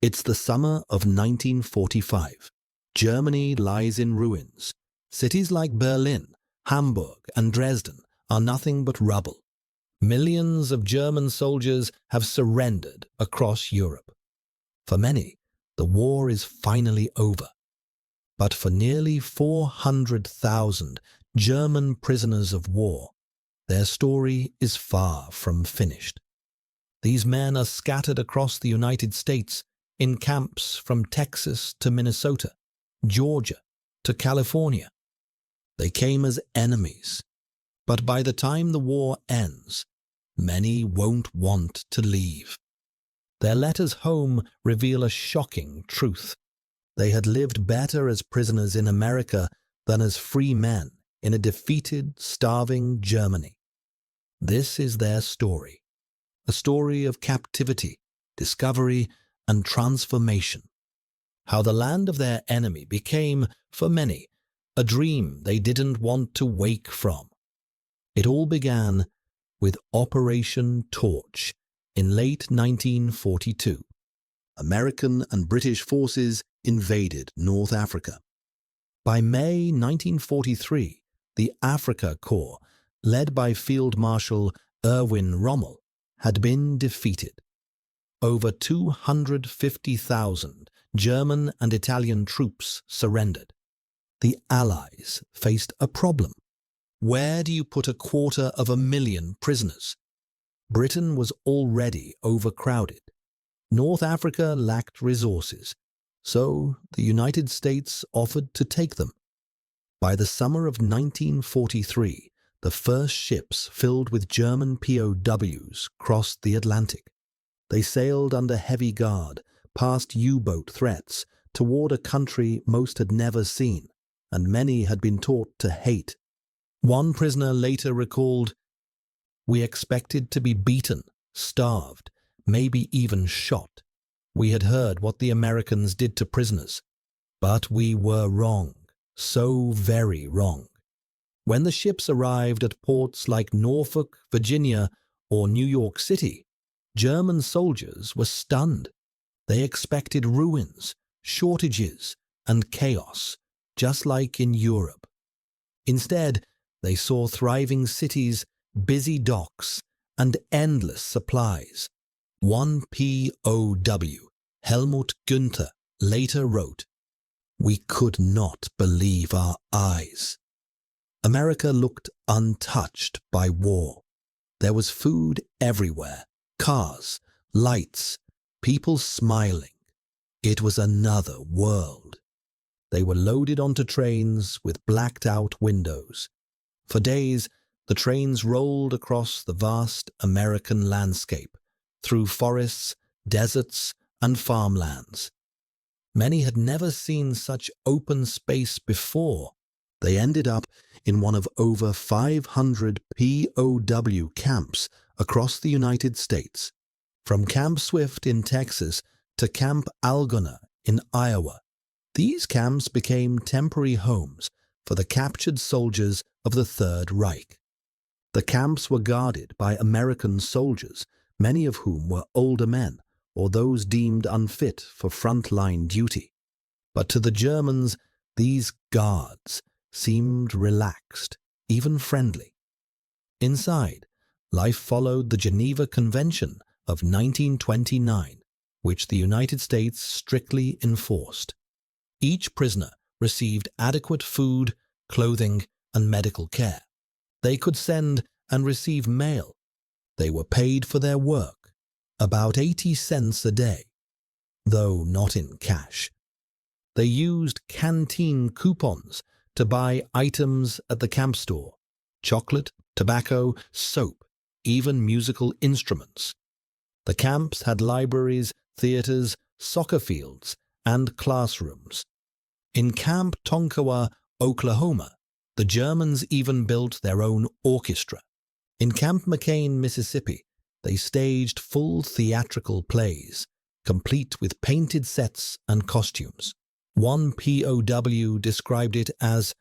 It's the summer of 1945. Germany lies in ruins. Cities like Berlin, Hamburg, and Dresden are nothing but rubble. Millions of German soldiers have surrendered across Europe. For many, the war is finally over. But for nearly 400,000 German prisoners of war, their story is far from finished. These men are scattered across the United States in camps from Texas to Minnesota, Georgia to California. They came as enemies, but by the time the war ends, many won't want to leave. Their letters home reveal a shocking truth. They had lived better as prisoners in America than as free men in a defeated, starving Germany. This is their story, a story of captivity, discovery, and transformation. How the land of their enemy became, for many, a dream they didn't want to wake from. It all began with Operation Torch in late 1942. American and British forces invaded North Africa. By May 1943, the Afrika Korps, led by Field Marshal Erwin Rommel, had been defeated. Over 250,000 German and Italian troops surrendered. The Allies faced a problem. Where do you put 250,000 prisoners? Britain was already overcrowded. North Africa lacked resources, so the United States offered to take them. By the summer of 1943, the first ships filled with German POWs crossed the Atlantic. They sailed under heavy guard, past U-boat threats, toward a country most had never seen, and many had been taught to hate. One prisoner later recalled, "We expected to be beaten, starved, maybe even shot. We had heard what the Americans did to prisoners. But we were wrong, so very wrong." When the ships arrived at ports like Norfolk, Virginia, or New York City, German soldiers were stunned. They expected ruins, shortages, and chaos, just like in Europe. Instead, they saw thriving cities, busy docks, and endless supplies. One POW, Helmut Günther, later wrote, "We could not believe our eyes." America looked untouched by war. There was food everywhere, cars, lights, people smiling. It was another world. They were loaded onto trains with blacked-out windows. For days, the trains rolled across the vast American landscape, through forests, deserts, and farmlands. Many had never seen such open space before. They ended up in one of over 500 POW camps across the United States, from Camp Swift in Texas to Camp Algona in Iowa. These camps became temporary homes for the captured soldiers of the Third Reich. The camps were guarded by American soldiers, many of whom were older men or those deemed unfit for frontline duty. But to the Germans, these guards seemed relaxed, even friendly. Inside, life followed the Geneva Convention of 1929, which the United States strictly enforced. Each prisoner received adequate food, clothing, and medical care. They could send and receive mail. They were paid for their work, about 80 cents a day, though not in cash. They used canteen coupons to buy items at the camp store: chocolate, tobacco, soap, even musical instruments. The camps had libraries, theaters, soccer fields, and classrooms. In Camp Tonkawa, Oklahoma, the Germans even built their own orchestra. In Camp McCain, Mississippi, they staged full theatrical plays, complete with painted sets and costumes. One POW described it as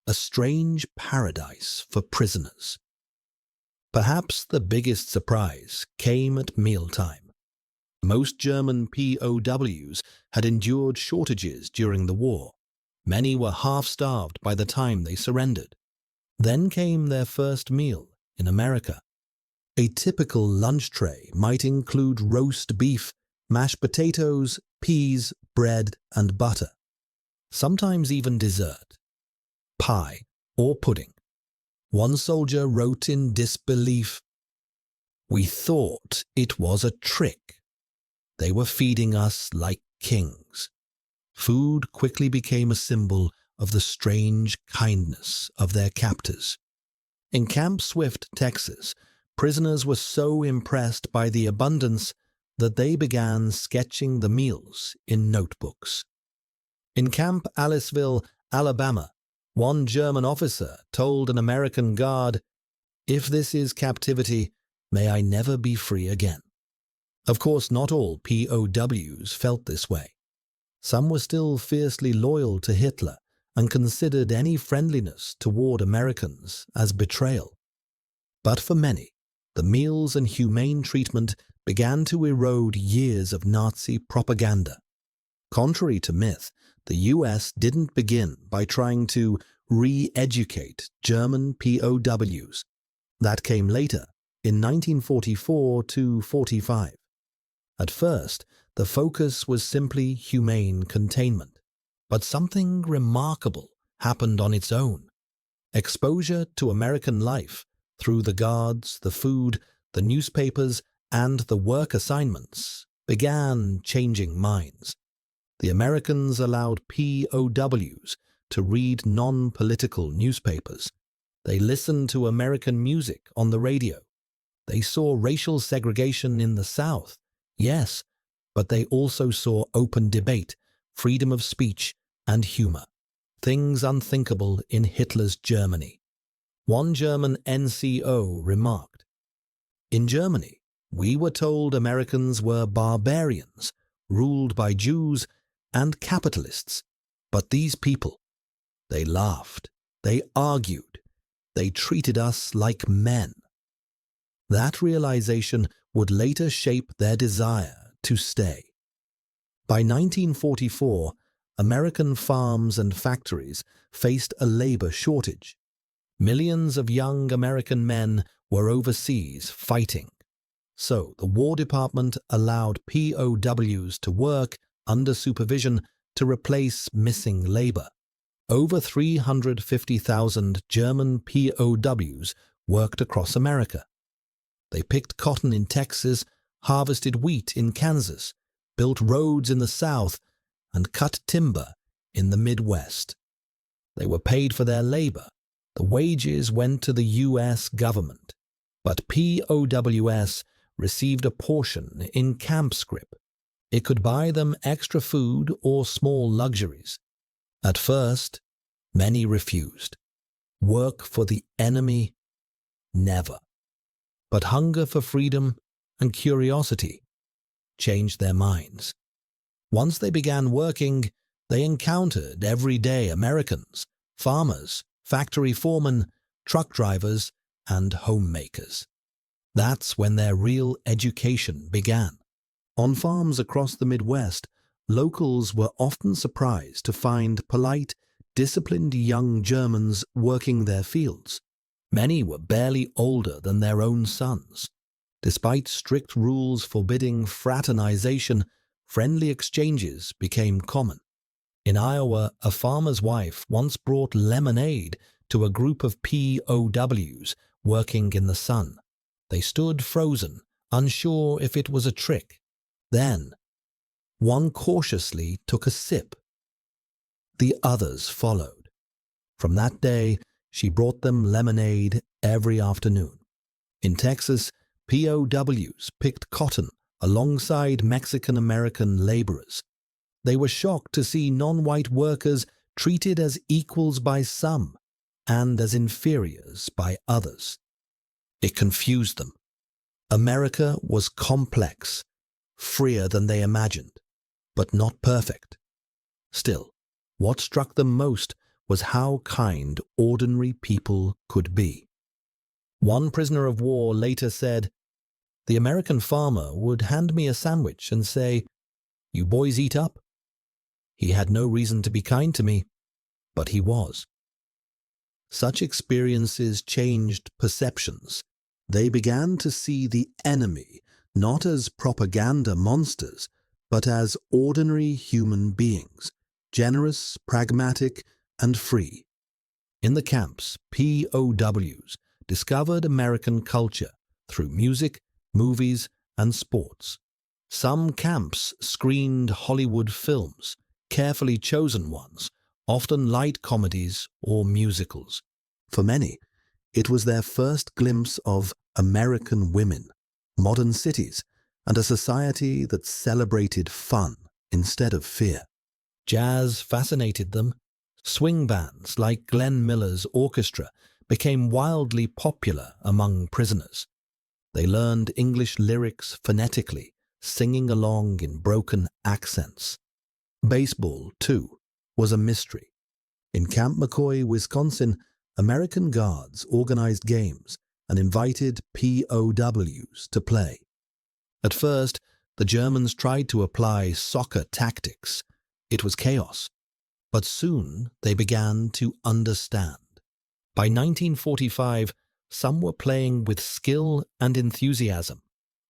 a strange paradise for prisoners. Perhaps the biggest surprise came at mealtime. Most German POWs had endured shortages during the war. Many were half-starved by the time they surrendered. Then came their first meal in America. A typical lunch tray might include roast beef, mashed potatoes, peas, bread, and butter. Sometimes even dessert, pie, or pudding. One soldier wrote in disbelief, "We thought it was a trick. They were feeding us like kings." Food quickly became a symbol of the strange kindness of their captors. In Camp Swift, Texas, prisoners were so impressed by the abundance that they began sketching the meals in notebooks. In Camp Aliceville, Alabama, one German officer told an American guard, "If this is captivity, may I never be free again." Of course, not all POWs felt this way. Some were still fiercely loyal to Hitler and considered any friendliness toward Americans as betrayal. But for many, the meals and humane treatment began to erode years of Nazi propaganda. Contrary to myth, the US didn't begin by trying to re-educate German POWs. That came later, in 1944 to 45. At first, the focus was simply humane containment. But something remarkable happened on its own. Exposure to American life through the guards, the food, the newspapers, and the work assignments began changing minds. The Americans allowed POWs to read non-political newspapers. They listened to American music on the radio. They saw racial segregation in the South, yes, but they also saw open debate, freedom of speech, and humor. Things unthinkable in Hitler's Germany. One German NCO remarked, "In Germany, we were told Americans were barbarians, ruled by Jews and capitalists. But these people, they laughed, they argued, they treated us like men." That realization would later shape their desire to stay. By 1944, American farms and factories faced a labor shortage. Millions of young American men were overseas fighting. So the War Department allowed POWs to work under supervision to replace missing labor. Over 350,000 German POWs worked across America. They picked cotton in Texas, harvested wheat in Kansas, built roads in the South, and cut timber in the Midwest. They were paid for their labor. The wages went to the U.S. government. But POWs received a portion in camp scrip. It could buy them extra food or small luxuries. At first, many refused. Work for the enemy? Never. But hunger for freedom and curiosity changed their minds. Once they began working, they encountered everyday Americans, farmers, factory foremen, truck drivers, and homemakers. That's when their real education began. On farms across the Midwest, locals were often surprised to find polite, disciplined young Germans working their fields. Many were barely older than their own sons. Despite strict rules forbidding fraternization, friendly exchanges became common. In Iowa, a farmer's wife once brought lemonade to a group of POWs working in the sun. They stood frozen, unsure if it was a trick. Then, one cautiously took a sip. The others followed. From that day, she brought them lemonade every afternoon. In Texas, POWs picked cotton alongside Mexican-American laborers. They were shocked to see non-white workers treated as equals by some and as inferiors by others. It confused them. America was complex, freer than they imagined, but not perfect. Still, what struck them most was how kind ordinary people could be. One prisoner of war later said, The American farmer would hand me a sandwich and say, "You boys eat up." He had no reason to be kind to me, but he was. Such experiences changed perceptions. They began to see the enemy not as propaganda monsters, but as ordinary human beings, generous, pragmatic, and free. In the camps, POWs discovered American culture through music, movies, and sports. Some camps screened Hollywood films, carefully chosen ones, often light comedies or musicals. For many, it was their first glimpse of American women, modern cities, and a society that celebrated fun instead of fear. Jazz fascinated them. Swing bands like Glenn Miller's orchestra became wildly popular among prisoners. They learned English lyrics phonetically, singing along in broken accents. Baseball, too, was a mystery. In Camp McCoy, Wisconsin, American guards organized games and invited POWs to play. At first, the Germans tried to apply soccer tactics. It was chaos. But soon they began to understand. By 1945, some were playing with skill and enthusiasm.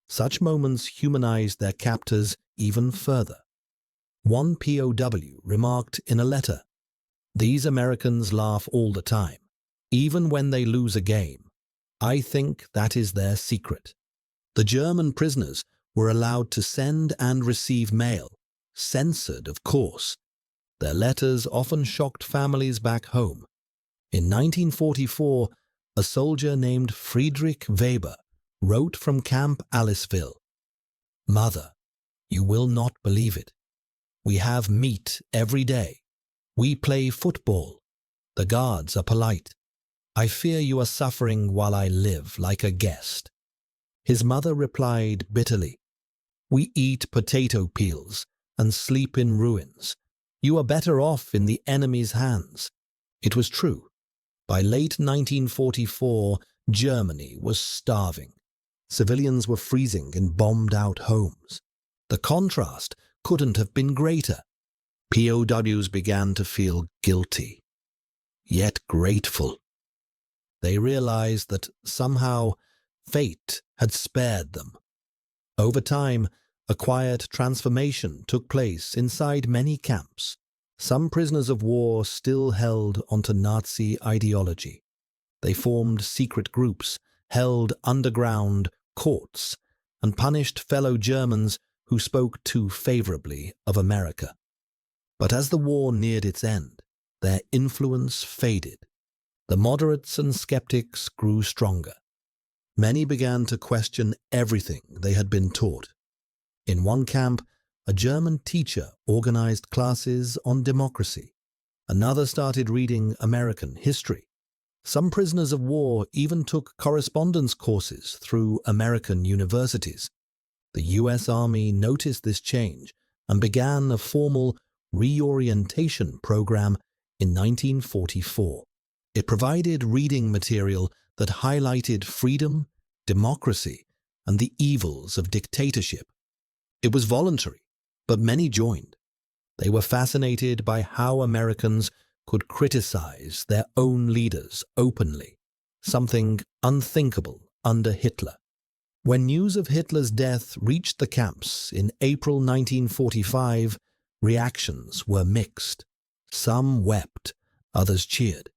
Such moments humanized their captors even further. One POW remarked in a letter, "These Americans laugh all the time, even when they lose a game. I think that is their secret." The German prisoners were allowed to send and receive mail, censored, of course. Their letters often shocked families back home. In 1944, a soldier named Friedrich Weber wrote from Camp Aliceville, "Mother, you will not believe it. We have meat every day. We play football. The guards are polite. I fear you are suffering while I live like a guest." His mother replied bitterly, "We eat potato peels and sleep in ruins. You are better off in the enemy's hands." It was true. By late 1944, Germany was starving. Civilians were freezing in bombed-out homes. The contrast couldn't have been greater. POWs began to feel guilty, yet grateful. They realized that somehow fate had spared them. Over time, a quiet transformation took place inside many camps. Some prisoners of war still held onto Nazi ideology. They formed secret groups, held underground courts, and punished fellow Germans who spoke too favorably of America. But as the war neared its end, their influence faded. The moderates and skeptics grew stronger. Many began to question everything they had been taught. In one camp, a German teacher organized classes on democracy. Another started reading American history. Some prisoners of war even took correspondence courses through American universities. The U.S. Army noticed this change and began a formal reorientation program in 1944. It provided reading material that highlighted freedom, democracy, and the evils of dictatorship. It was voluntary, but many joined. They were fascinated by how Americans could criticize their own leaders openly, something unthinkable under Hitler. When news of Hitler's death reached the camps in April 1945, reactions were mixed. Some wept, others cheered.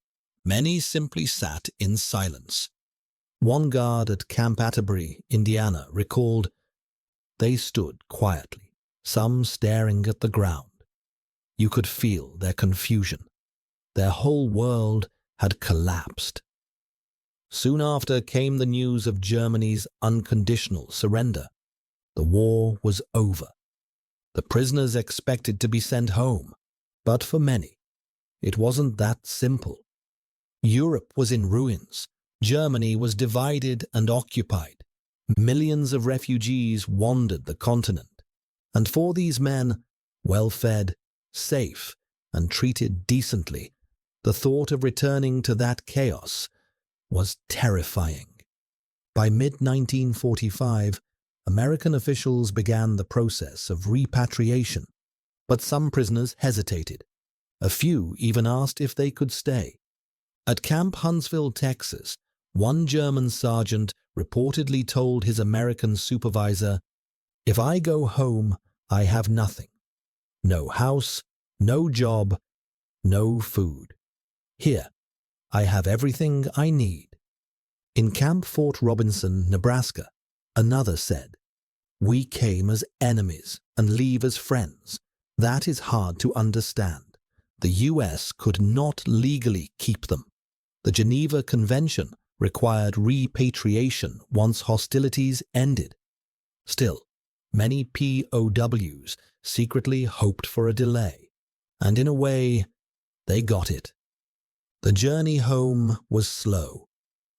Many simply sat in silence. One guard at Camp Atterbury, Indiana, recalled, "They stood quietly, some staring at the ground. You could feel their confusion. Their whole world had collapsed." Soon after came the news of Germany's unconditional surrender. The war was over. The prisoners expected to be sent home, but for many, it wasn't that simple. Europe was in ruins. Germany was divided and occupied. Millions of refugees wandered the continent. And for these men, well-fed, safe, and treated decently, the thought of returning to that chaos was terrifying. By mid-1945, American officials began the process of repatriation, but some prisoners hesitated. A few even asked if they could stay. At Camp Huntsville, Texas, one German sergeant reportedly told his American supervisor, "If I go home, I have nothing. No house, no job, no food. Here, I have everything I need." In Camp Fort Robinson, Nebraska, another said, "We came as enemies and leave as friends. That is hard to understand. The U.S. could not legally keep them. The Geneva Convention required repatriation once hostilities ended." Still, many POWs secretly hoped for a delay, and in a way, they got it. The journey home was slow.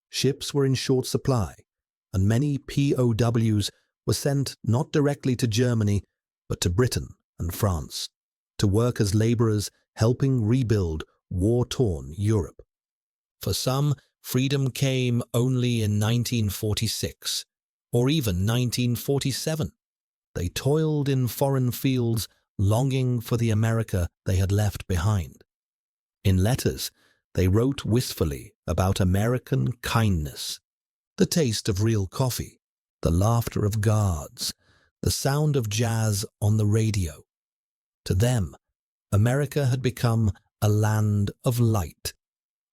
Ships were in short supply, and many POWs were sent not directly to Germany, but to Britain and France, to work as laborers helping rebuild war-torn Europe. For some, freedom came only in 1946, or even 1947. They toiled in foreign fields, longing for the America they had left behind. In letters, they wrote wistfully about American kindness, the taste of real coffee, the laughter of guards, the sound of jazz on the radio. To them, America had become a land of light,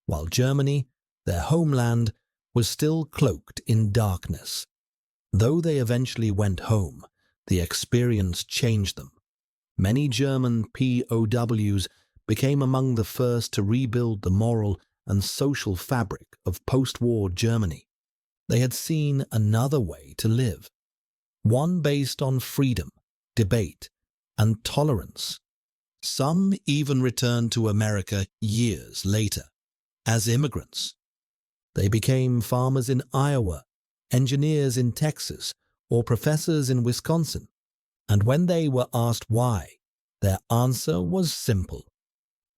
while Germany, their homeland, was still cloaked in darkness. Though they eventually went home, the experience changed them. Many German POWs became among the first to rebuild the moral and social fabric of post-war Germany. They had seen another way to live, one based on freedom, debate, and tolerance. Some even returned to America years later, as immigrants. They became farmers in Iowa, engineers in Texas, or professors in Wisconsin. And when they were asked why, their answer was simple: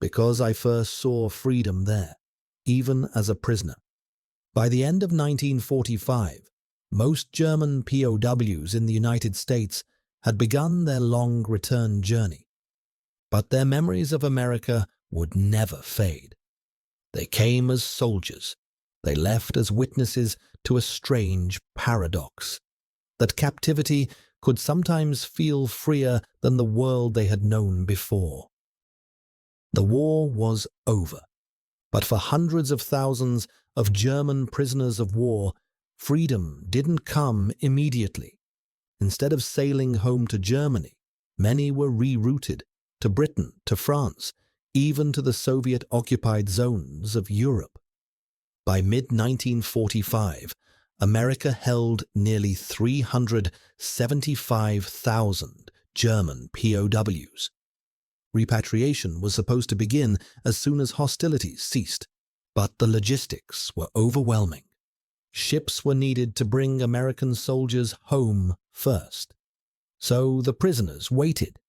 "Because I first saw freedom there, even as a prisoner." By the end of 1945, most German POWs in the United States had begun their long return journey. But their memories of America would never fade. They came as soldiers. They left as witnesses to a strange paradox: that captivity could sometimes feel freer than the world they had known before. The war was over, but for hundreds of thousands of German prisoners of war, freedom didn't come immediately. Instead of sailing home to Germany, many were rerouted to Britain, to France, even to the Soviet-occupied zones of Europe. By mid-1945, America held nearly 375,000 German POWs. Repatriation was supposed to begin as soon as hostilities ceased, but the logistics were overwhelming. Ships were needed to bring American soldiers home first. So the prisoners waited.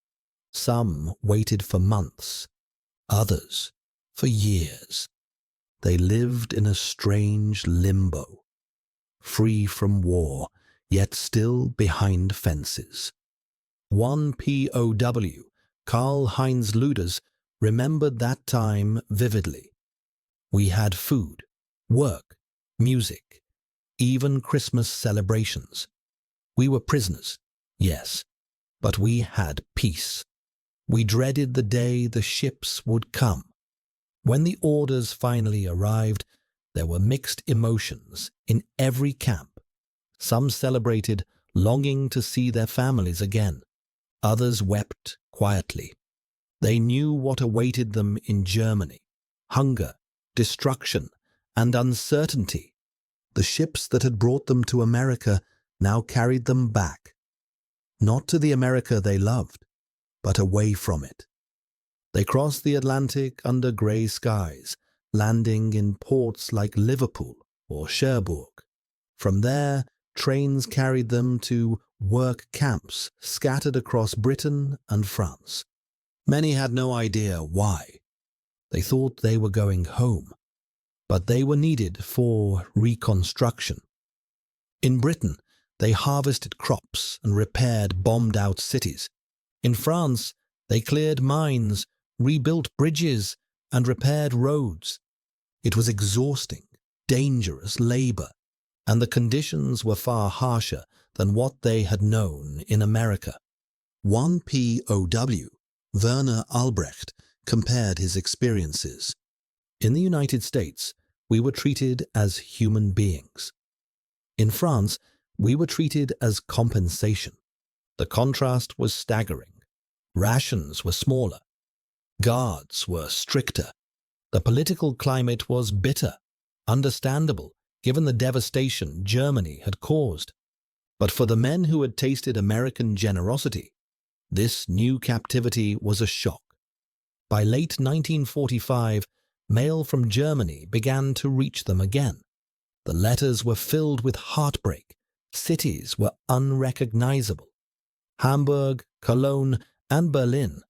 Some waited for months, others for years. They lived in a strange limbo, free from war, yet still behind fences. One POW, Karl-Heinz Luders, remembered that time vividly. "We had food, work, music, even Christmas celebrations. We were prisoners, yes, but we had peace. We dreaded the day the ships would come." When the orders finally arrived, there were mixed emotions in every camp. Some celebrated, longing to see their families again. Others wept quietly. They knew what awaited them in Germany: hunger, destruction, and uncertainty. The ships that had brought them to America now carried them back, not to the America they loved, but away from it. They crossed the Atlantic under grey skies, landing in ports like Liverpool or Cherbourg. From there, trains carried them to work camps scattered across Britain and France. Many had no idea why. They thought they were going home, but they were needed for reconstruction. In Britain, They harvested crops and repaired bombed-out cities. In France, they cleared mines, rebuilt bridges, and repaired roads. It was exhausting, dangerous labor, and the conditions were far harsher than what they had known in America. One POW, Werner Albrecht, compared his experiences. In the United States, we were treated as human beings. In France, we were treated as compensation. The contrast was staggering. Rations were smaller. Guards were stricter. The political climate was bitter, understandable, given the devastation Germany had caused. But for the men who had tasted American generosity, this new captivity was a shock. By late 1945, mail from Germany began to reach them again. The letters were filled with heartbreak. Cities were unrecognizable. Hamburg, Cologne, and Berlin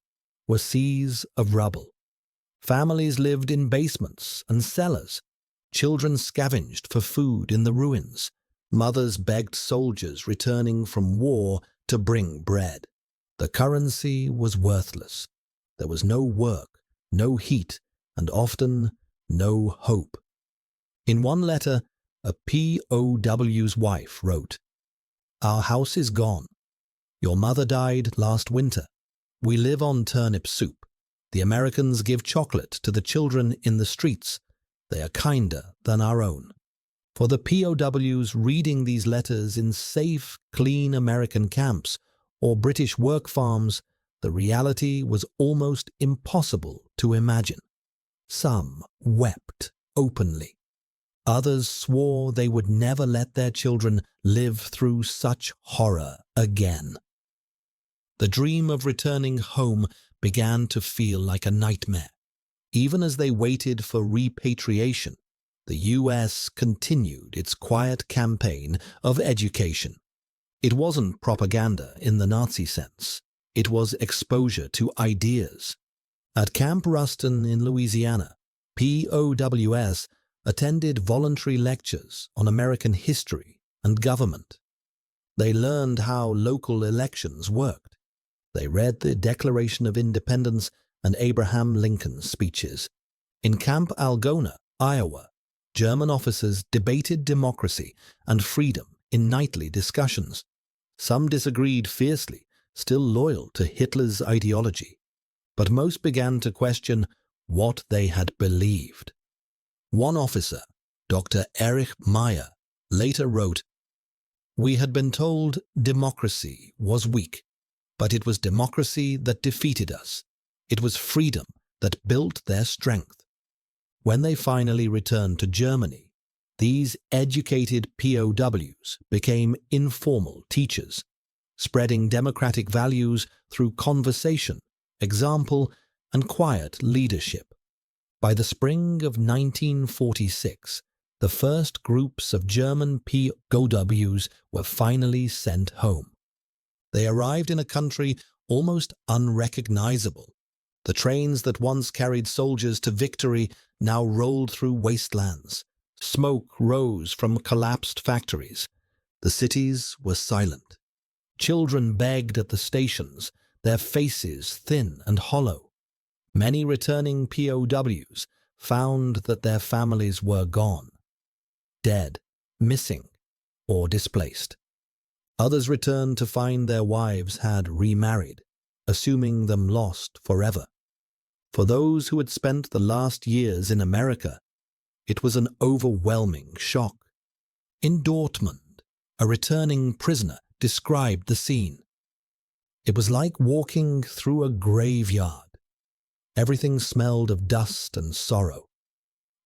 were seas of rubble. Families lived in basements and cellars. Children scavenged for food in the ruins. Mothers begged soldiers returning from war to bring bread. The currency was worthless. There was no work, no heat, and often no hope. In one letter, a POW's wife wrote, "Our house is gone. Your mother died last winter. We live on turnip soup. The Americans give chocolate to the children in the streets. They are kinder than our own." For the POWs reading these letters in safe, clean American camps or British work farms, the reality was almost impossible to imagine. Some wept openly. Others swore they would never let their children live through such horror again. The dream of returning home began to feel like a nightmare. Even as they waited for repatriation, the US continued its quiet campaign of education. It wasn't propaganda in the Nazi sense. It was exposure to ideas. At Camp Ruston in Louisiana, POWs attended voluntary lectures on American history and government. They learned how local elections worked. They read the Declaration of Independence and Abraham Lincoln's speeches. In Camp Algona, Iowa, German officers debated democracy and freedom in nightly discussions. Some disagreed fiercely, still loyal to Hitler's ideology, but most began to question what they had believed. One officer, Dr. Erich Meyer, later wrote, "We had been told democracy was weak, but it was democracy that defeated us. It was freedom that built their strength." When they finally returned to Germany, these educated POWs became informal teachers, spreading democratic values through conversation, example, and quiet leadership. By the spring of 1946, the first groups of German POWs were finally sent home. They arrived in a country almost unrecognizable. The trains that once carried soldiers to victory now rolled through wastelands. Smoke rose from collapsed factories. The cities were silent. Children begged at the stations, their faces thin and hollow. Many returning POWs found that their families were gone, dead, missing, or displaced. Others returned to find their wives had remarried, assuming them lost forever. For those who had spent the last years in America, it was an overwhelming shock. In Dortmund, a returning prisoner described the scene. "It was like walking through a graveyard. Everything smelled of dust and sorrow.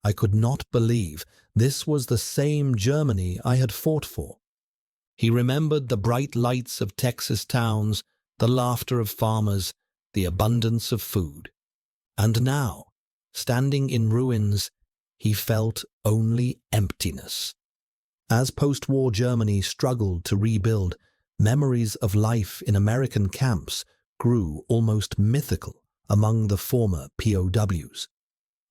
I could not believe this was the same Germany I had fought for." He remembered the bright lights of Texas towns, the laughter of farmers, the abundance of food. And now, standing in ruins, he felt only emptiness. As post-war Germany struggled to rebuild, memories of life in American camps grew almost mythical among the former POWs.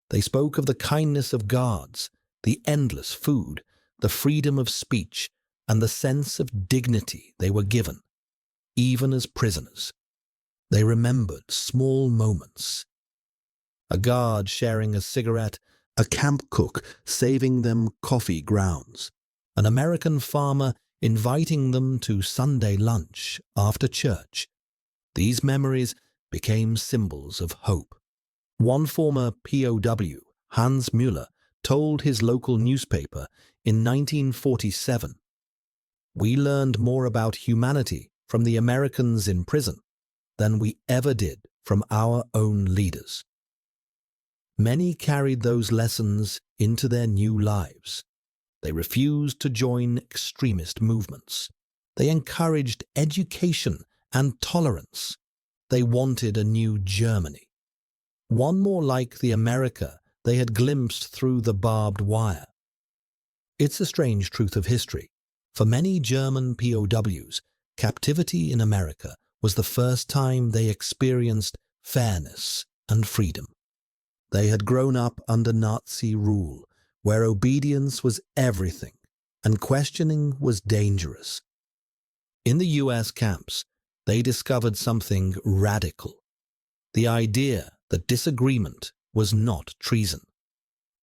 They spoke of the kindness of guards, the endless food, the freedom of speech, and the sense of dignity they were given, even as prisoners. They remembered small moments. A guard sharing a cigarette, a camp cook saving them coffee grounds, an American farmer inviting them to Sunday lunch after church. These memories became symbols of hope. One former POW, Hans Müller, told his local newspaper in 1947, "We learned more about humanity from the Americans in prison than we ever did from our own leaders." Many carried those lessons into their new lives. They refused to join extremist movements. They encouraged education and tolerance. They wanted a new Germany, one more like the America they had glimpsed through the barbed wire. It's a strange truth of history. For many German POWs, captivity in America was the first time they experienced fairness and freedom. They had grown up under Nazi rule, where obedience was everything and questioning was dangerous. In the US camps, they discovered something radical: the idea that disagreement was not treason.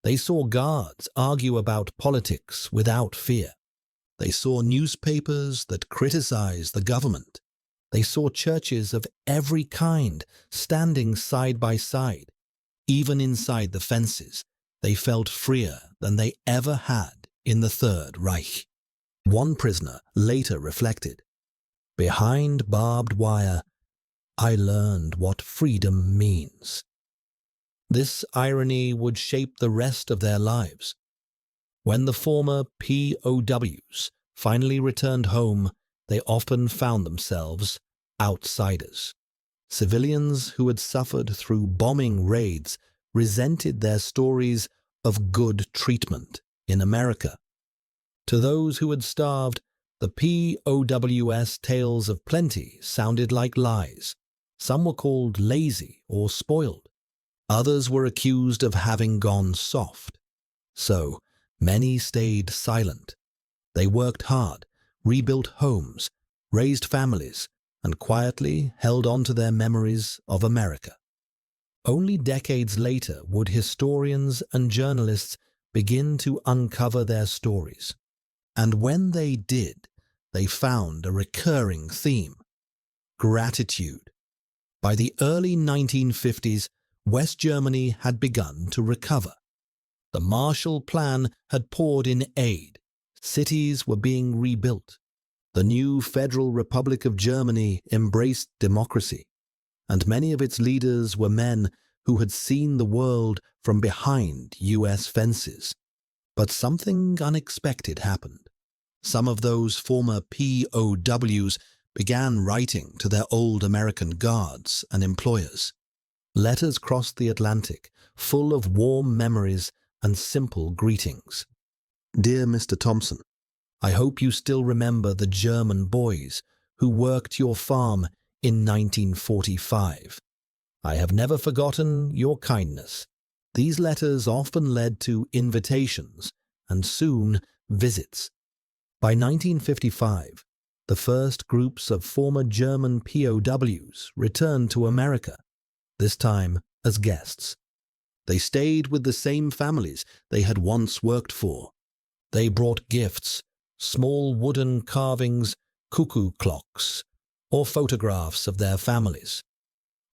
They saw guards argue about politics without fear. They saw newspapers that criticized the government. They saw churches of every kind standing side by side. Even inside the fences, they felt freer than they ever had in the Third Reich. One prisoner later reflected, "Behind barbed wire, I learned what freedom means." This irony would shape the rest of their lives. When the former POWs finally returned home, they often found themselves outsiders. Civilians who had suffered through bombing raids resented their stories of good treatment in America. To those who had starved, the POWS tales of plenty sounded like lies. Some were called lazy or spoiled. Others were accused of having gone soft. So many stayed silent. They worked hard, rebuilt homes, raised families, and quietly held on to their memories of America. Only decades later would historians and journalists begin to uncover their stories. And when they did, they found a recurring theme: gratitude. By the early 1950s, West Germany had begun to recover. The Marshall Plan had poured in aid. Cities were being rebuilt. The new Federal Republic of Germany embraced democracy, and many of its leaders were men who had seen the world from behind US fences. But something unexpected happened. Some of those former POWs began writing to their old American guards and employers. Letters crossed the Atlantic, full of warm memories and simple greetings. "Dear Mr. Thompson, I hope you still remember the German boys who worked your farm in 1945. I have never forgotten your kindness." These letters often led to invitations and soon visits. By 1955, the first groups of former German POWs returned to America, this time as guests. They stayed with the same families they had once worked for. They brought gifts, small wooden carvings, cuckoo clocks, or photographs of their families.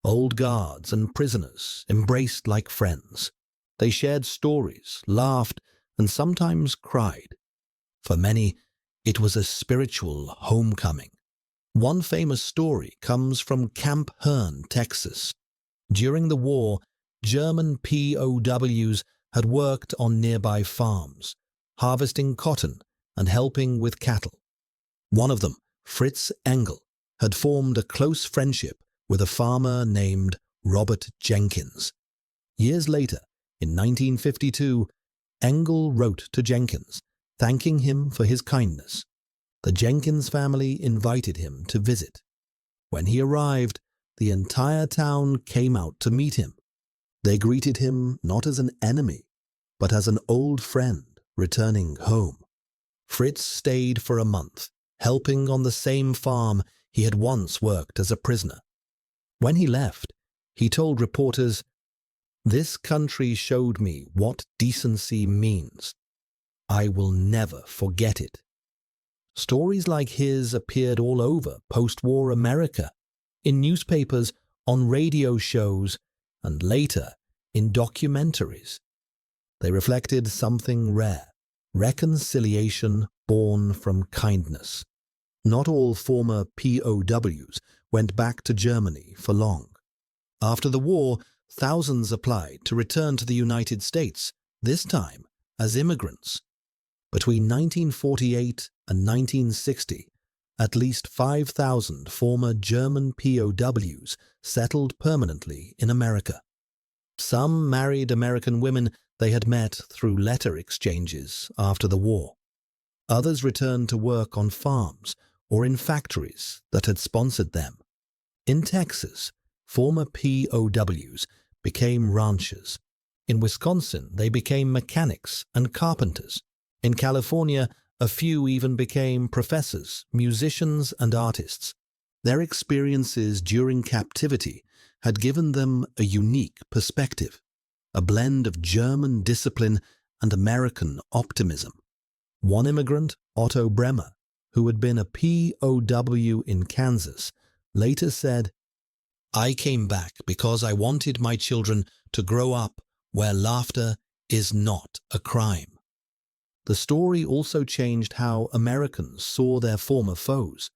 Old guards and prisoners embraced like friends. They shared stories, laughed, and sometimes cried. For many, it was a spiritual homecoming. One famous story comes from Camp Hearn, Texas. During the war, German POWs had worked on nearby farms, harvesting cotton and helping with cattle. One of them, Fritz Engel, had formed a close friendship with a farmer named Robert Jenkins. Years later, in 1952, Engel wrote to Jenkins, thanking him for his kindness. The Jenkins family invited him to visit. When he arrived, the entire town came out to meet him. They greeted him not as an enemy, but as an old friend returning home. Fritz stayed for a month, helping on the same farm he had once worked as a prisoner. When he left, he told reporters, "This country showed me what decency means. I will never forget it." Stories like his appeared all over post-war America, in newspapers, on radio shows, and later in documentaries. They reflected something rare: reconciliation born from kindness. Not all former POWs went back to Germany for long. After the war, thousands applied to return to the United States, this time as immigrants. Between 1948 and 1960, at least 5,000 former German POWs settled permanently in America. Some married American women they had met through letter exchanges after the war. Others returned to work on farms or in factories that had sponsored them. In Texas, former POWs became ranchers. In Wisconsin, they became mechanics and carpenters. In California, a few even became professors, musicians, and artists. Their experiences during captivity had given them a unique perspective, a blend of German discipline and American optimism. One immigrant, Otto Bremer, who had been a POW in Kansas, later said, "I came back because I wanted my children to grow up where laughter is not a crime." The story also changed how Americans saw their former foes.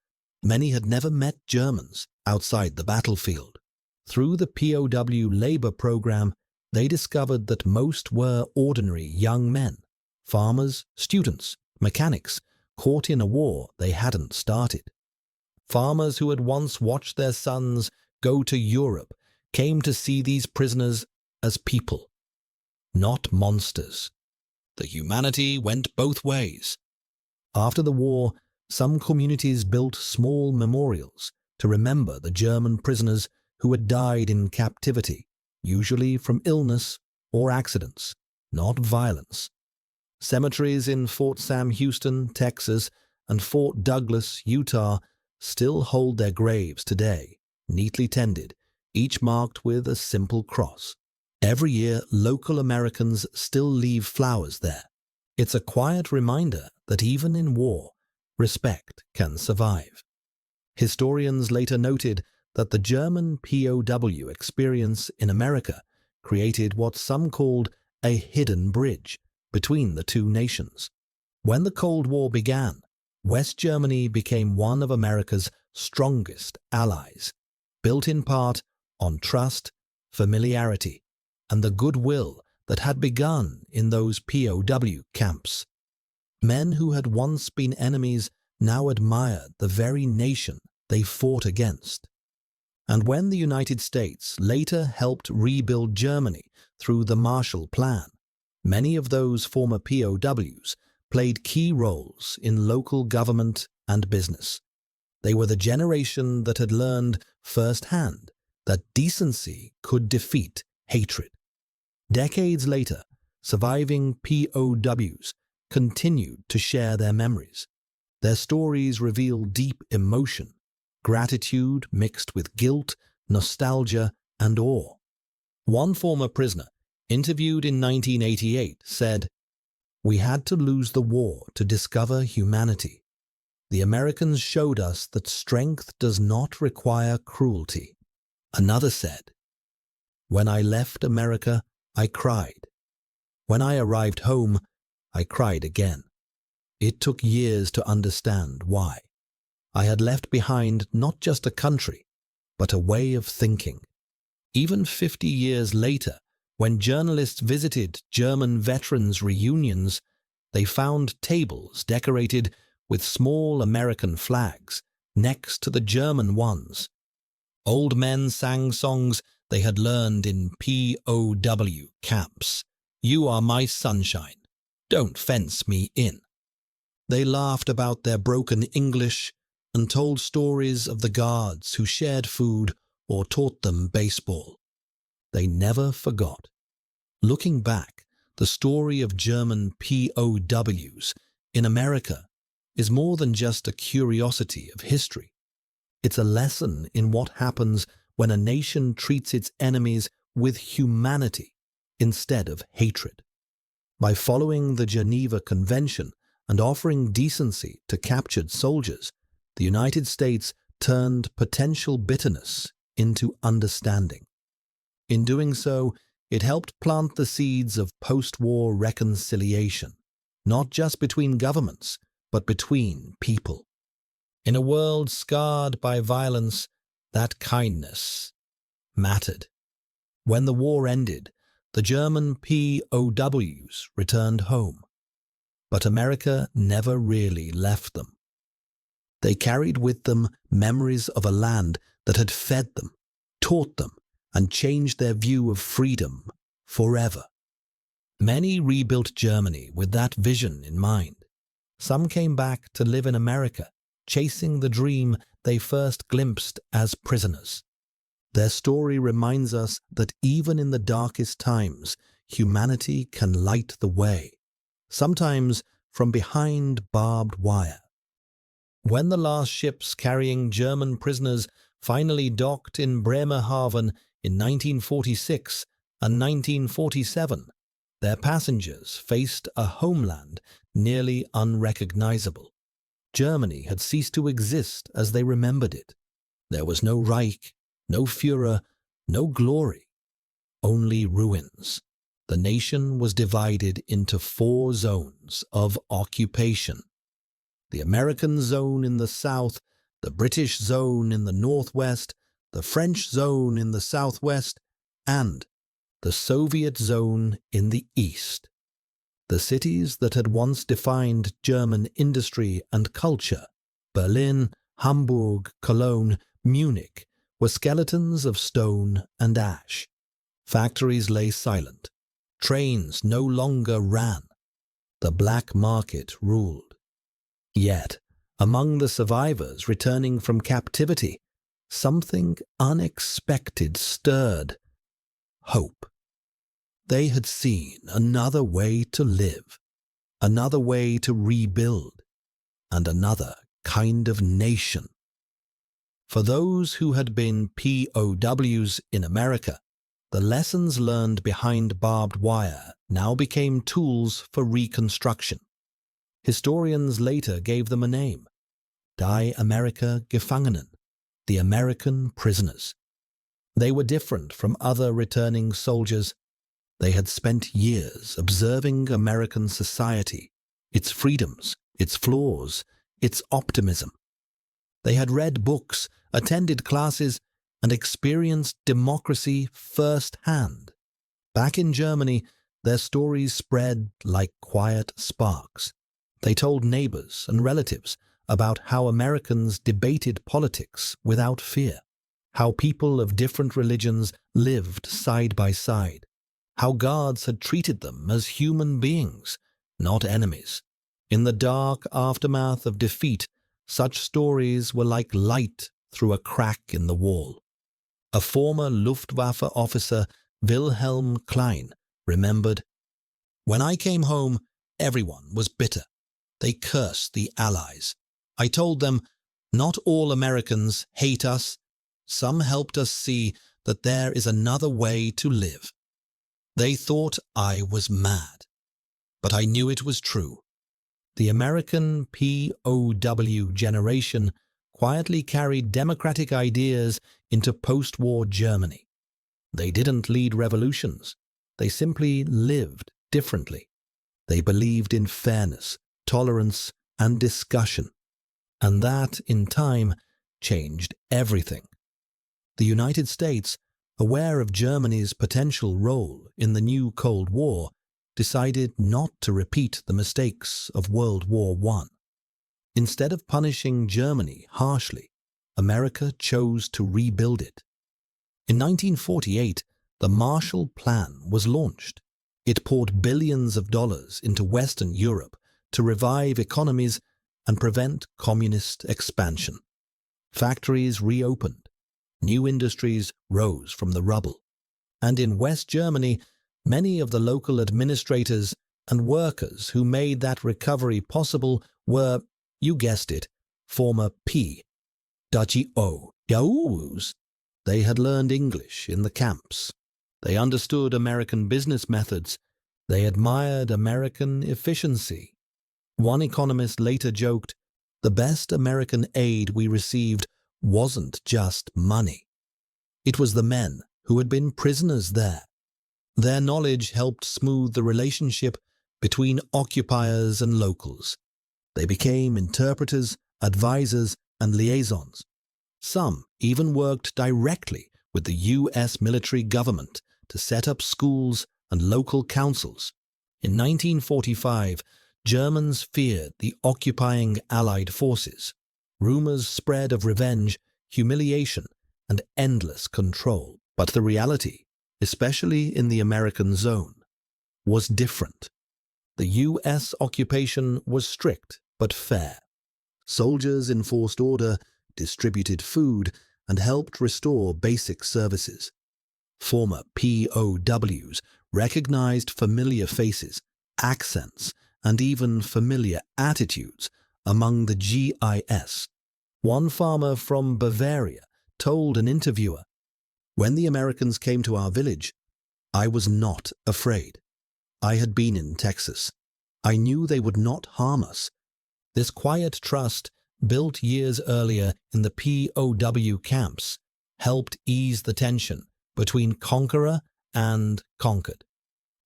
Many had never met Germans outside the battlefield. Through the POW labor program, they discovered that most were ordinary young men, farmers, students, mechanics, caught in a war they hadn't started. Farmers who had once watched their sons go to Europe came to see these prisoners as people, not monsters. The humanity went both ways. After the war, some communities built small memorials to remember the German prisoners who had died in captivity, usually from illness or accidents, not violence. Cemeteries in Fort Sam Houston, Texas, and Fort Douglas, Utah, still hold their graves today, neatly tended, each marked with a simple cross. Every year, local Americans still leave flowers there. It's a quiet reminder that even in war, respect can survive. Historians later noted that the German POW experience in America created what some called a hidden bridge between the two nations. When the Cold War began, West Germany became one of America's strongest allies, built in part on trust, familiarity, and the goodwill that had begun in those POW camps. Men who had once been enemies now admired the very nation they fought against. And when the United States later helped rebuild Germany through the Marshall Plan, many of those former POWs played key roles in local government and business. They were the generation that had learned firsthand that decency could defeat hatred. Decades later, surviving POWs continued to share their memories. Their stories reveal deep emotion, gratitude mixed with guilt, nostalgia, and awe. One former prisoner, interviewed in 1988, said, "We had to lose the war to discover humanity. The Americans showed us that strength does not require cruelty." Another said, "When I left America, I cried. When I arrived home, I cried again. It took years to understand why. I had left behind not just a country, but a way of thinking." Even 50 years later, when journalists visited German veterans' reunions, they found tables decorated with small American flags next to the German ones. Old men sang songs they had learned in POW camps. "You are my sunshine. Don't fence me in." They laughed about their broken English and told stories of the guards who shared food or taught them baseball. They never forgot. Looking back, the story of German POWs in America is more than just a curiosity of history. It's a lesson in what happens when a nation treats its enemies with humanity instead of hatred. By following the Geneva Convention and offering decency to captured soldiers, the United States turned potential bitterness into understanding. In doing so, it helped plant the seeds of post-war reconciliation, not just between governments, but between people. In a world scarred by violence, that kindness mattered. When the war ended, the German POWs returned home, but America never really left them. They carried with them memories of a land that had fed them, taught them, and changed their view of freedom forever. Many rebuilt Germany with that vision in mind. Some came back to live in America, chasing the dream they first glimpsed as prisoners. Their story reminds us that even in the darkest times, humanity can light the way, sometimes from behind barbed wire. When the last ships carrying German prisoners finally docked in Bremerhaven in 1946 and 1947, their passengers faced a homeland nearly unrecognizable. Germany had ceased to exist as they remembered it. There was no Reich, no Führer, no glory, only ruins. The nation was divided into 4 zones of occupation. The American zone in the south, the British zone in the northwest, the French zone in the southwest, and the Soviet zone in the east. The cities that had once defined German industry and culture, Berlin, Hamburg, Cologne, Munich, were skeletons of stone and ash. Factories lay silent. Trains no longer ran. The black market ruled. Yet, among the survivors returning from captivity, something unexpected stirred. Hope. They had seen another way to live, another way to rebuild, and another kind of nation. For those who had been POWs in America, the lessons learned behind barbed wire now became tools for reconstruction. Historians later gave them a name: Die Amerika Gefangenen, the American prisoners. They were different from other returning soldiers. They had spent years observing American society, its freedoms, its flaws, its optimism. They had read books, attended classes, and experienced democracy firsthand. Back in Germany, their stories spread like quiet sparks. They told neighbors and relatives about how Americans debated politics without fear, how people of different religions lived side by side, how guards had treated them as human beings, not enemies. In the dark aftermath of defeat, such stories were like light through a crack in the wall. A former Luftwaffe officer, Wilhelm Klein, remembered, "When I came home, everyone was bitter. They cursed the Allies. I told them, not all Americans hate us. Some helped us see that there is another way to live. They thought I was mad, but I knew it was true." The American POW generation quietly carried democratic ideas into post-war Germany. They didn't lead revolutions. They simply lived differently. They believed in fairness, tolerance, and discussion. And that, in time, changed everything. The United States, aware of Germany's potential role in the new Cold War, decided not to repeat the mistakes of World War I. Instead of punishing Germany harshly, America chose to rebuild it. In 1948, the Marshall Plan was launched. It poured billions of dollars into Western Europe to revive economies and prevent communist expansion. Factories reopened. New industries rose from the rubble. And in West Germany, many of the local administrators And workers who made that recovery possible were, you guessed it, former POWs. They had learned English in the camps. They understood American business methods. They admired American efficiency. One economist later joked, "The best American aid we received wasn't just money. It was the men who had been prisoners there." Their knowledge helped smooth the relationship between occupiers and locals. They became interpreters, advisors, and liaisons. Some even worked directly with the U.S. military government to set up schools and local councils. In 1945, Germans feared the occupying Allied forces. Rumors spread of revenge, humiliation, and endless control. But the reality, especially in the American zone, was different. The U.S. occupation was strict but fair. Soldiers enforced order, distributed food, and helped restore basic services. Former POWs recognized familiar faces, accents, and even familiar attitudes among the GIS. One farmer from Bavaria told an interviewer, "When the Americans came to our village, I was not afraid. I had been in Texas. I knew they would not harm us." This quiet trust, built years earlier in the POW camps, helped ease the tension between conqueror and conquered.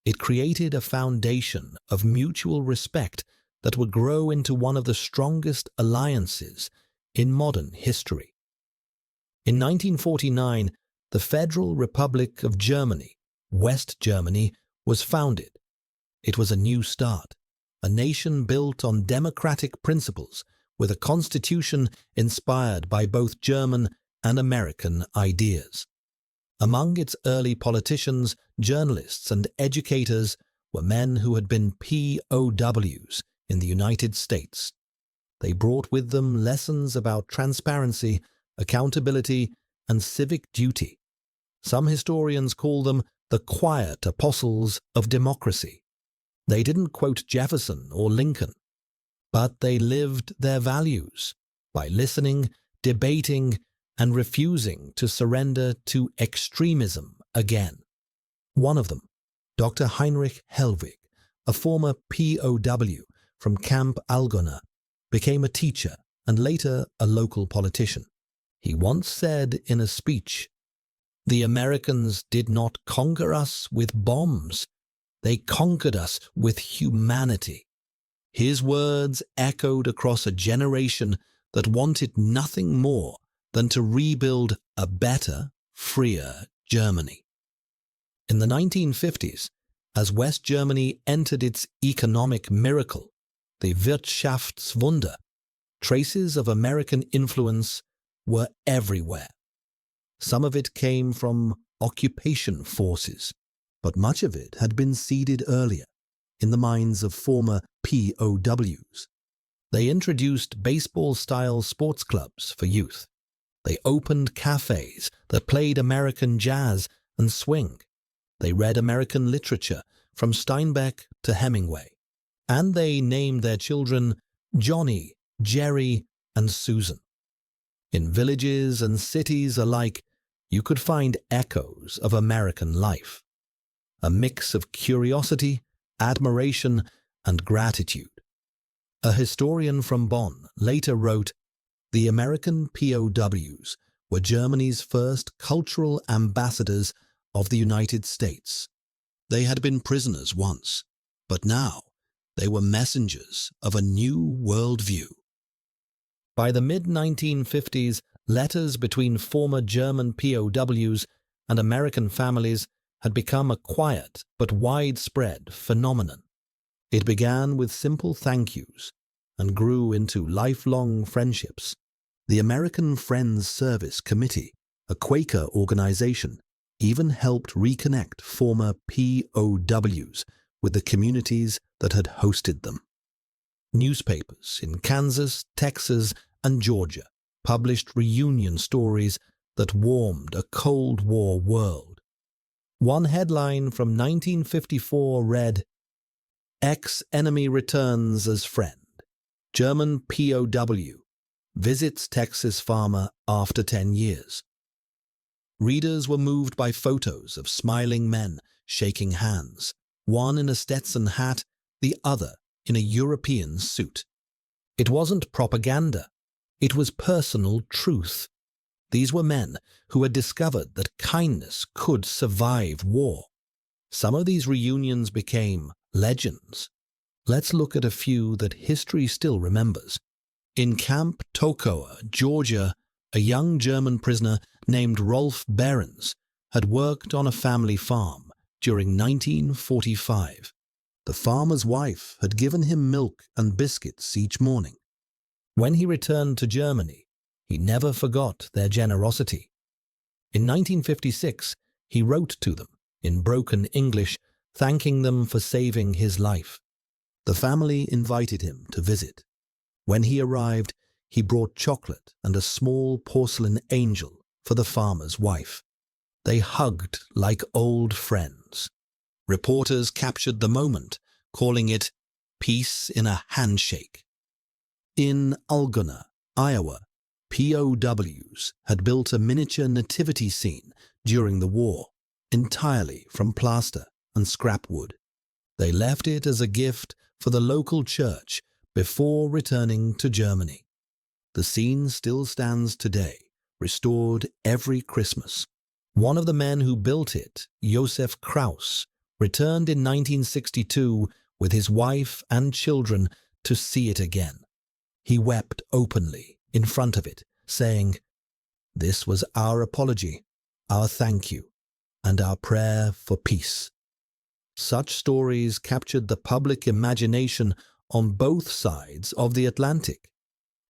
It created a foundation of mutual respect that would grow into one of the strongest alliances in modern history. In 1949, the Federal Republic of Germany, West Germany, was founded. It was a new start, a nation built on democratic principles with a constitution inspired by both German and American ideas. Among its early politicians, journalists, and educators were men who had been POWs in the United States. They brought with them lessons about transparency, accountability, and civic duty. Some historians call them the quiet apostles of democracy. They didn't quote Jefferson or Lincoln, but they lived their values by listening, debating, and refusing to surrender to extremism again. One of them, Dr. Heinrich Hellwig, a former POW from Camp Algona, became a teacher and later a local politician. He once said in a speech, "The Americans did not conquer us with bombs. They conquered us with humanity." His words echoed across a generation that wanted nothing more than to rebuild a better, freer Germany. In the 1950s, as West Germany entered its economic miracle, the Wirtschaftswunder, traces of American influence were everywhere. Some of it came from occupation forces, but much of it had been seeded earlier in the minds of former POWs. They introduced baseball-style sports clubs for youth. They opened cafes that played American jazz and swing. They read American literature from Steinbeck to Hemingway. And they named their children Johnny, Jerry, and Susan. In villages and cities alike, you could find echoes of American life. A mix of curiosity, admiration, and gratitude. A historian from Bonn later wrote, "The American POWs were Germany's first cultural ambassadors of the United States. They had been prisoners once, but now they were messengers of a new worldview." By the mid-1950s, letters between former German POWs and American families had become a quiet but widespread phenomenon. It began with simple thank yous and grew into lifelong friendships. The American Friends Service Committee, a Quaker organization, even helped reconnect former POWs with the communities that had hosted them. Newspapers in Kansas, Texas, and Georgia published reunion stories that warmed a Cold War world. One headline from 1954 read, Ex-enemy returns as friend. German POW visits Texas farmer after 10 years. Readers were moved by photos of smiling men shaking hands, one in a Stetson hat, the other in a European suit. It wasn't propaganda. It was personal truth. These were men who had discovered that kindness could survive war. Some of these reunions became legends. Let's look at a few that history still remembers. In Camp Toccoa, Georgia, a young German prisoner named Rolf Behrens had worked on a family farm during 1945. The farmer's wife had given him milk and biscuits each morning. When he returned to Germany, he never forgot their generosity. In 1956, he wrote to them in broken English, thanking them for saving his life. The family invited him to visit. When he arrived, he brought chocolate and a small porcelain angel for the farmer's wife. They hugged like old friends. Reporters captured the moment, calling it peace in a handshake. In Algona, Iowa, POWs had built a miniature nativity scene during the war, entirely from plaster and scrap wood. They left it as a gift for the local church before returning to Germany. The scene still stands today, restored every Christmas. One of the men who built it, Josef Kraus, returned in 1962 with his wife and children to see it again. He wept openly in front of it, saying, "This was our apology, our thank you, and our prayer for peace." Such stories captured the public imagination on both sides of the Atlantic.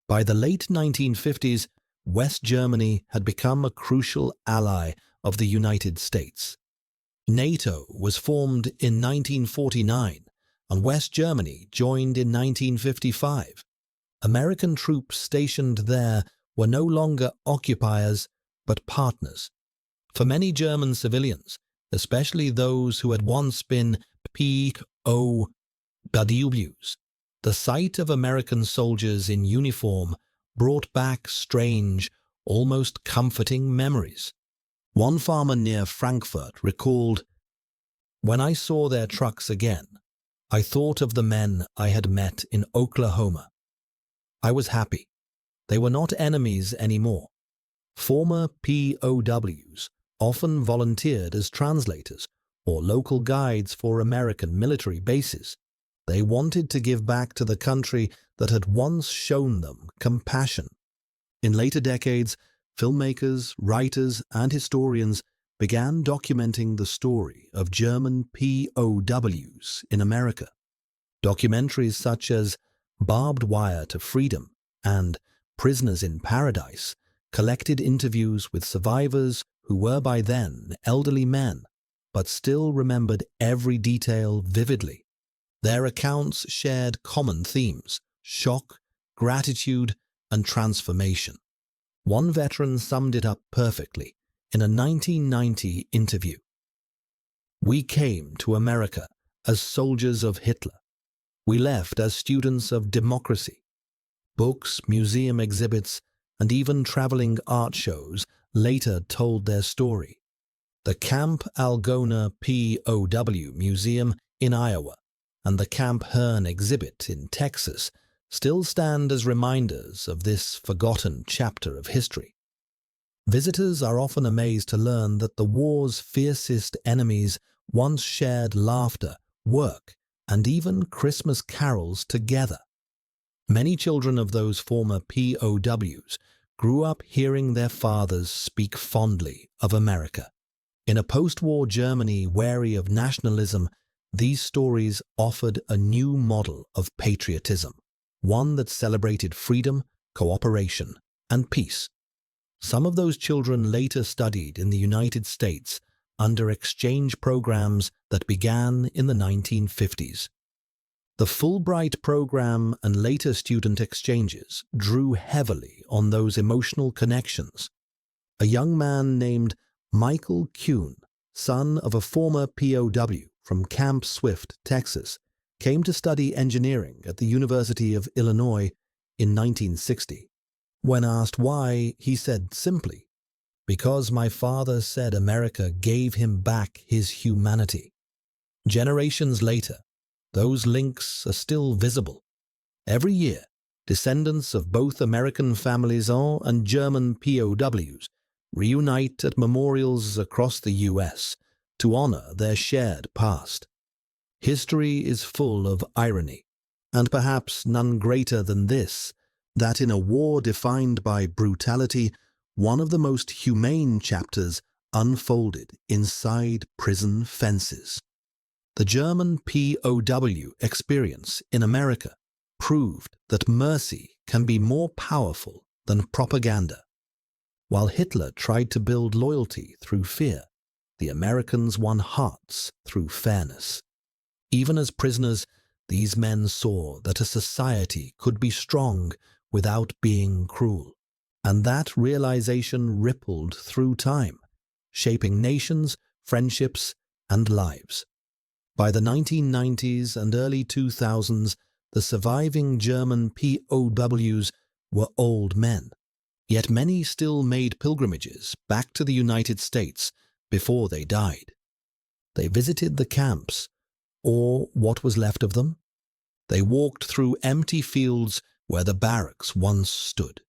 By the late 1950s, West Germany had become a crucial ally of the United States. NATO was formed in 1949, and West Germany joined in 1955. American troops stationed there were no longer occupiers, but partners. For many German civilians, especially those who had once been POWs, the sight of American soldiers in uniform brought back strange, almost comforting memories. One farmer near Frankfurt recalled, "When I saw their trucks again, I thought of the men I had met in Oklahoma. I was happy. They were not enemies anymore." Former POWs often volunteered as translators or local guides for American military bases. They wanted to give back to the country that had once shown them compassion. In later decades, filmmakers, writers, and historians began documenting the story of German POWs in America. Documentaries such as Barbed Wire to Freedom and Prisoners in Paradise collected interviews with survivors who were by then elderly men, but still remembered every detail vividly. Their accounts shared common themes: shock, gratitude, and transformation. One veteran summed it up perfectly in a 1990 interview. "We came to America as soldiers of Hitler. We left as students of democracy. Books, museum exhibits, and even traveling art shows later told their story. The Camp Algona POW Museum in Iowa and the Camp Hearn exhibit in Texas still stand as reminders of this forgotten chapter of history. Visitors are often amazed to learn that the war's fiercest enemies once shared laughter, work, and even Christmas carols together. Many children of those former POWs grew up hearing their fathers speak fondly of America. In a post-war Germany wary of nationalism, these stories offered a new model of patriotism, one that celebrated freedom, cooperation, and peace. Some of those children later studied in the United States under exchange programs that began in the 1950s. The Fulbright program and later student exchanges drew heavily on those emotional connections. A young man named Michael Kuhn, son of a former POW from Camp Swift, Texas, came to study engineering at the University of Illinois in 1960. When asked why, he said simply, "Because my father said America gave him back his humanity." Generations later, those links are still visible. Every year, descendants of both American families and German POWs reunite at memorials across the US to honor their shared past. History is full of irony, and perhaps none greater than this, that in a war defined by brutality, one of the most humane chapters unfolded inside prison fences. The German POW experience in America proved that mercy can be more powerful than propaganda. While Hitler tried to build loyalty through fear, the Americans won hearts through fairness. Even as prisoners, these men saw that a society could be strong without being cruel, and that realization rippled through time, shaping nations, friendships, and lives. By the 1990s and early 2000s, the surviving German POWs were old men, yet many still made pilgrimages back to the United States before they died. They visited the camps, or what was left of them. They walked through empty fields where the barracks once stood.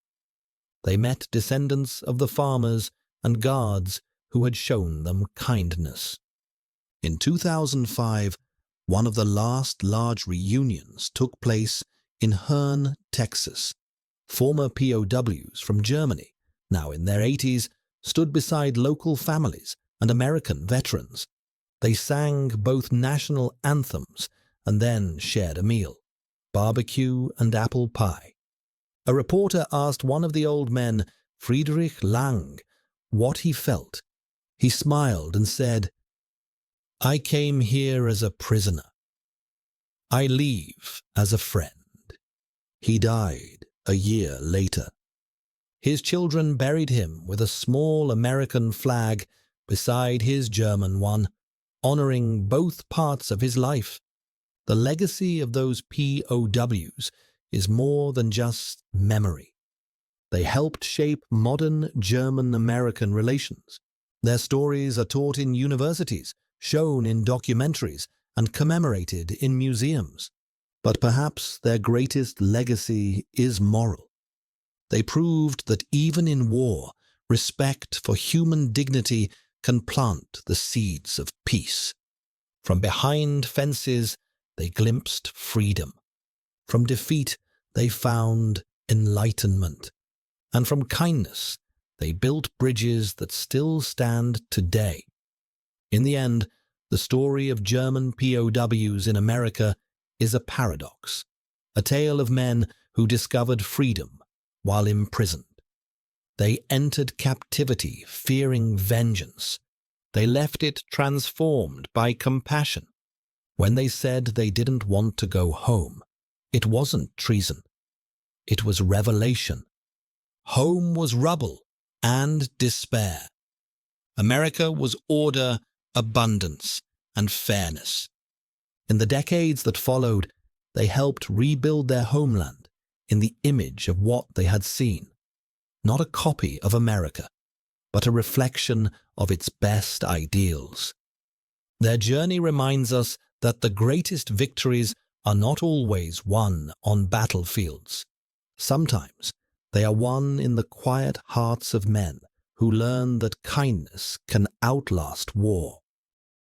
They met descendants of the farmers and guards who had shown them kindness. In 2005, one of the last large reunions took place in Hearne, Texas. Former POWs from Germany, now in their 80s, stood beside local families and American veterans. They sang both national anthems and then shared a meal, barbecue and apple pie. A reporter asked one of the old men, Friedrich Lang, what he felt. He smiled and said, "I came here as a prisoner. I leave as a friend." He died a year later. His children buried him with a small American flag beside his German one, honoring both parts of his life. The legacy of those POWs is more than just memory. They helped shape modern German-American relations. Their stories are taught in universities, shown in documentaries, and commemorated in museums. But perhaps their greatest legacy is moral. They proved that even in war, respect for human dignity can plant the seeds of peace. From behind fences, they glimpsed freedom. From defeat, they found enlightenment. And from kindness, they built bridges that still stand today. In the end, the story of German POWs in America is a paradox, a tale of men who discovered freedom while imprisoned. They entered captivity fearing vengeance. They left it transformed by compassion. When they said they didn't want to go home, it wasn't treason. It was revelation. Home was rubble and despair. America was order, abundance, and fairness. In the decades that followed, they helped rebuild their homeland in the image of what they had seen. Not a copy of America, but a reflection of its best ideals. Their journey reminds us that the greatest victories are not always won on battlefields. Sometimes they are won in the quiet hearts of men who learn that kindness can outlast war.